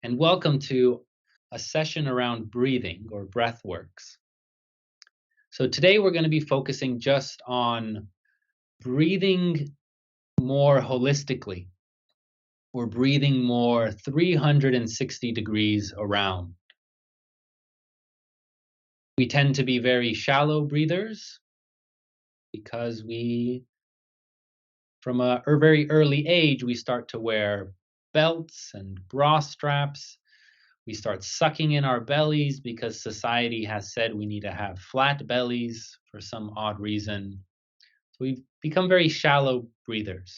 and welcome to a session around breathing or breathworks. So, today we're going to be focusing just on breathing more holistically. We're breathing more 360 degrees around. We tend to be very shallow breathers because from a very early age, we start to wear belts and bra straps. We start sucking in our bellies because society has said we need to have flat bellies for some odd reason. So we've become very shallow breathers.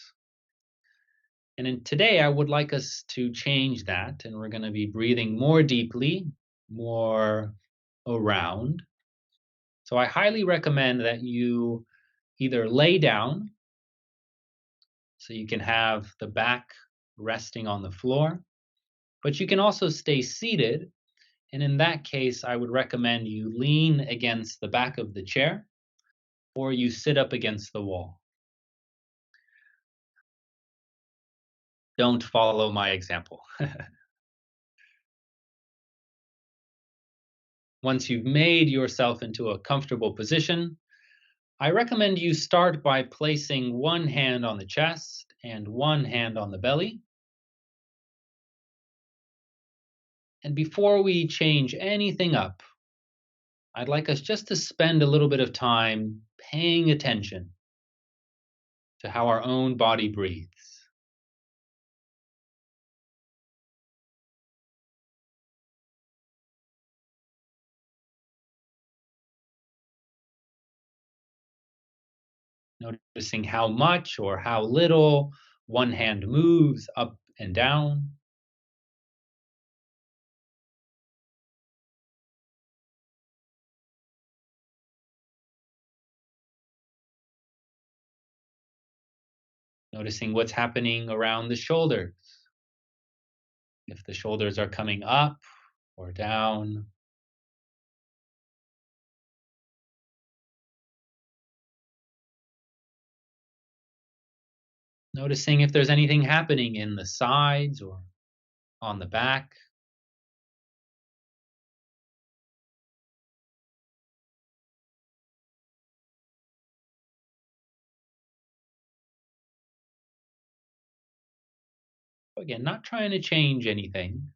And today, I would like us to change that, and we're going to be breathing more deeply, more around. So I highly recommend that you either lay down so you can have the back resting on the floor, but you can also stay seated. And in that case, I would recommend you lean against the back of the chair or you sit up against the wall. Don't follow my example. Once you've made yourself into a comfortable position, I recommend you start by placing one hand on the chest and one hand on the belly. And before we change anything up, I'd like us just to spend a little bit of time paying attention to how our own body breathes. Noticing how much or how little one hand moves up and down. Noticing what's happening around the shoulders. If the shoulders are coming up or down. Noticing if there's anything happening in the sides or on the back. Again, not trying to change anything,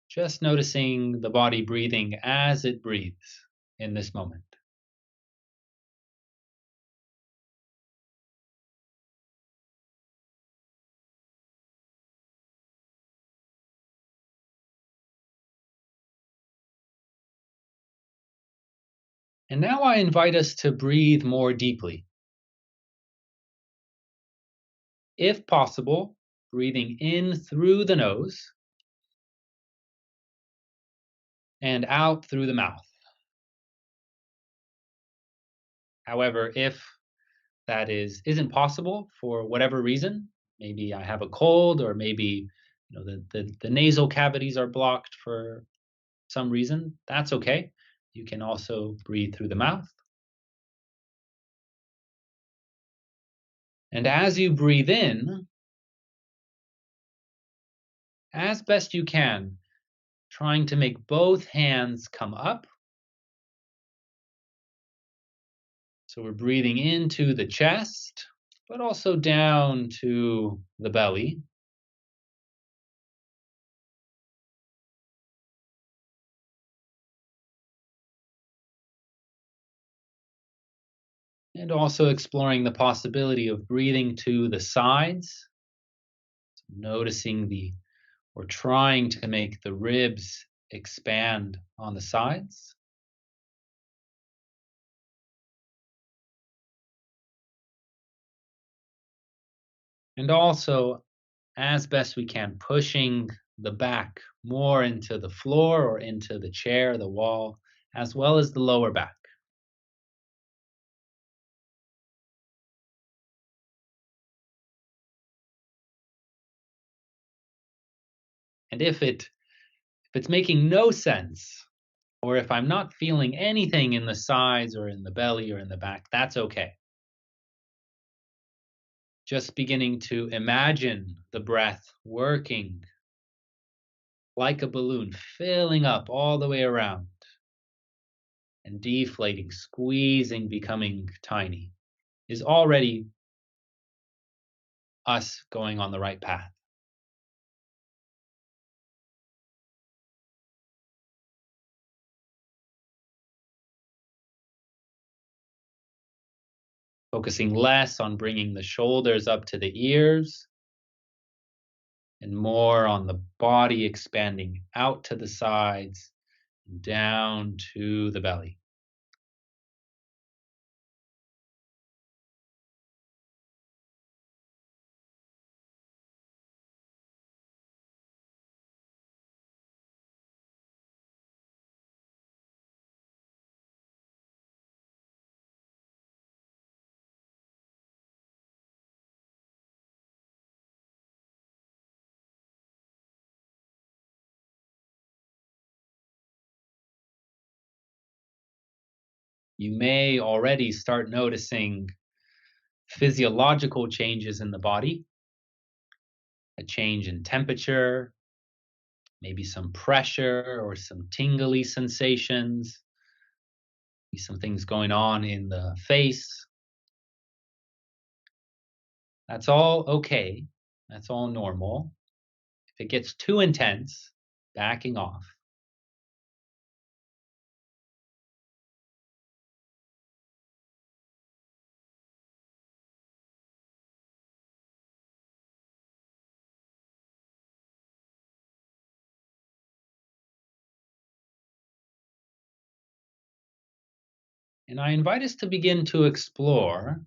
just noticing the body breathing as it breathes in this moment. And now I invite us to breathe more deeply. If possible, breathing in through the nose and out through the mouth. However, if that isn't possible for whatever reason, maybe I have a cold or maybe the nasal cavities are blocked for some reason, that's okay. You can also breathe through the mouth. And as you breathe in, as best you can, trying to make both hands come up. So we're breathing into the chest, but also down to the belly. And also exploring the possibility of breathing to the sides, noticing or trying to make the ribs expand on the sides. And also, as best we can, pushing the back more into the floor or into the chair, the wall, as well as the lower back. And if it's making no sense, or if I'm not feeling anything in the sides or in the belly or in the back, that's okay. Just beginning to imagine the breath working like a balloon, filling up all the way around and deflating, squeezing, becoming tiny, is already us going on the right path. Focusing less on bringing the shoulders up to the ears and more on the body expanding out to the sides and down to the belly. You may already start noticing physiological changes in the body, a change in temperature, maybe some pressure or some tingly sensations, maybe some things going on in the face. That's all okay. That's all normal. If it gets too intense, backing off. And I invite us to begin to explore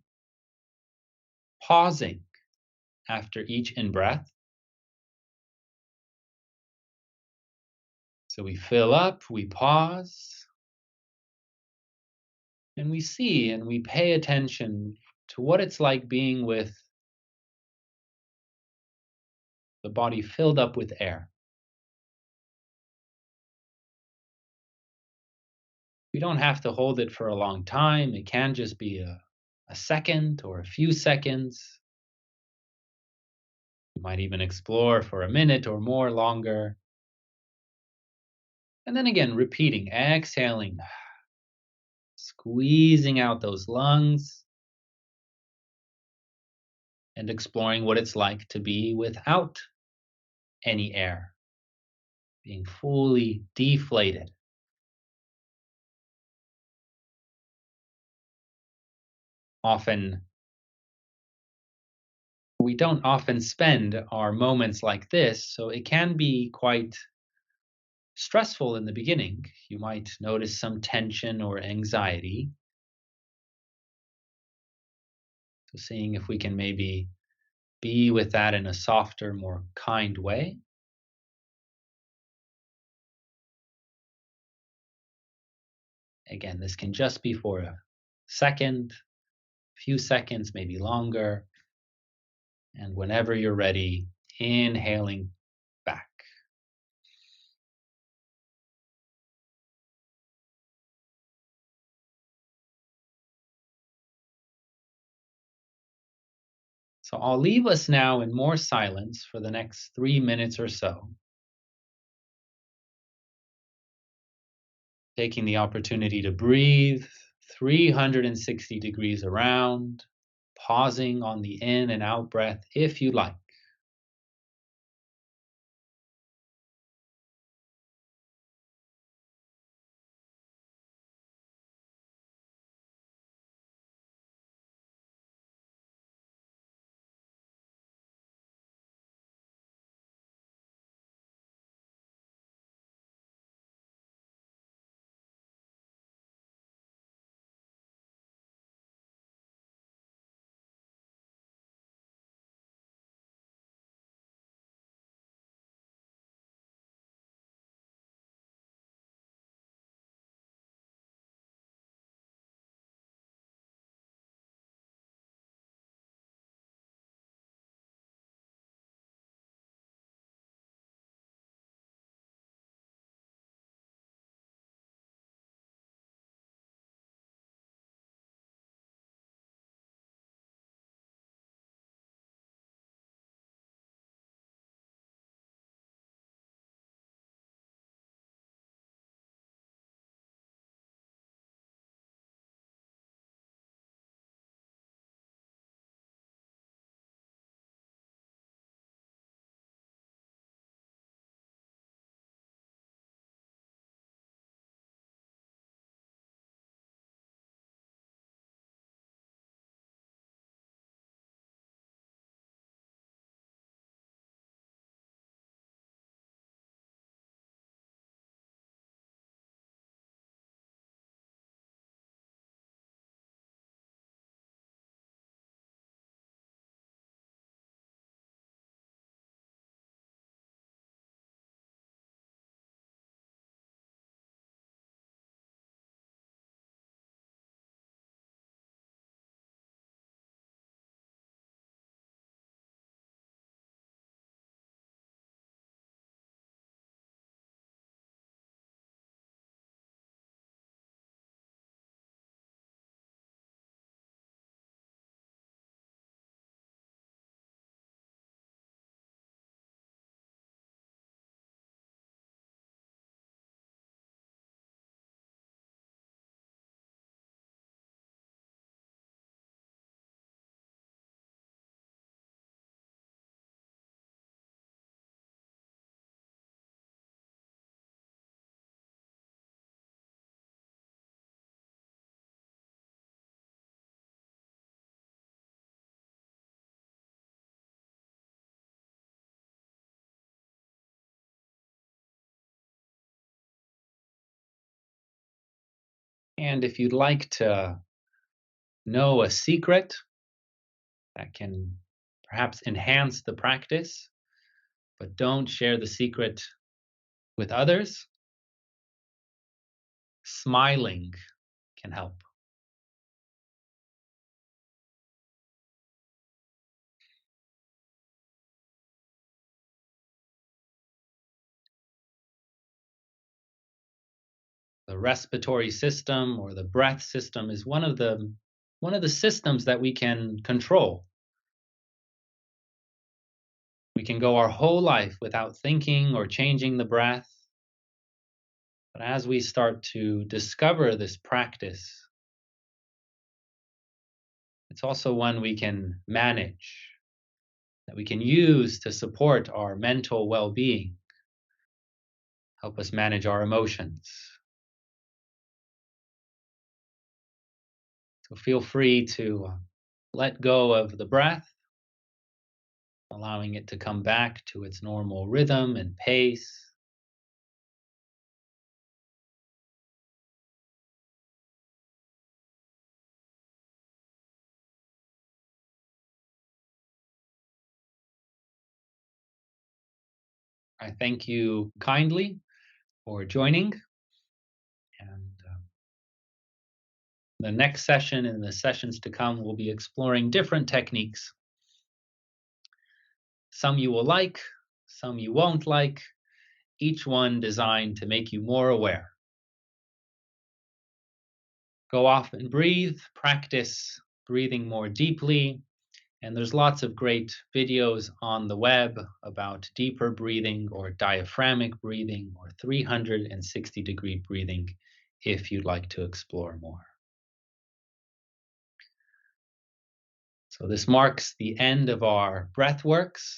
pausing after each in breath. So we fill up, we pause, and we see and we pay attention to what it's like being with the body filled up with air. We don't have to hold it for a long time. It can just be a second or a few seconds. You might even explore for a minute or more longer. And then again, repeating, exhaling, squeezing out those lungs, and exploring what it's like to be without any air, being fully deflated. Often, we don't often spend our moments like this, so it can be quite stressful in the beginning. You might notice some tension or anxiety. So, seeing if we can maybe be with that in a softer, more kind way. Again, this can just be for a second, few seconds, maybe longer. And whenever you're ready, inhaling back. So I'll leave us now in more silence for the next 3 minutes or so, taking the opportunity to breathe 360 degrees around, pausing on the in and out breath if you like. And if you'd like to know a secret that can perhaps enhance the practice, but don't share the secret with others, smiling can help. The respiratory system or the breath system is one of the systems that we can control. We can go our whole life without thinking or changing the breath. But as we start to discover this practice, it's also one we can manage, that we can use to support our mental well being, help us manage our emotions. So feel free to let go of the breath, allowing it to come back to its normal rhythm and pace. I thank you kindly for joining. And the next session and the sessions to come will be exploring different techniques. Some you will like, some you won't like, each one designed to make you more aware. Go off and breathe, practice breathing more deeply. And there's lots of great videos on the web about deeper breathing or diaphragmic breathing or 360-degree breathing if you'd like to explore more. So this marks the end of our Breathworks.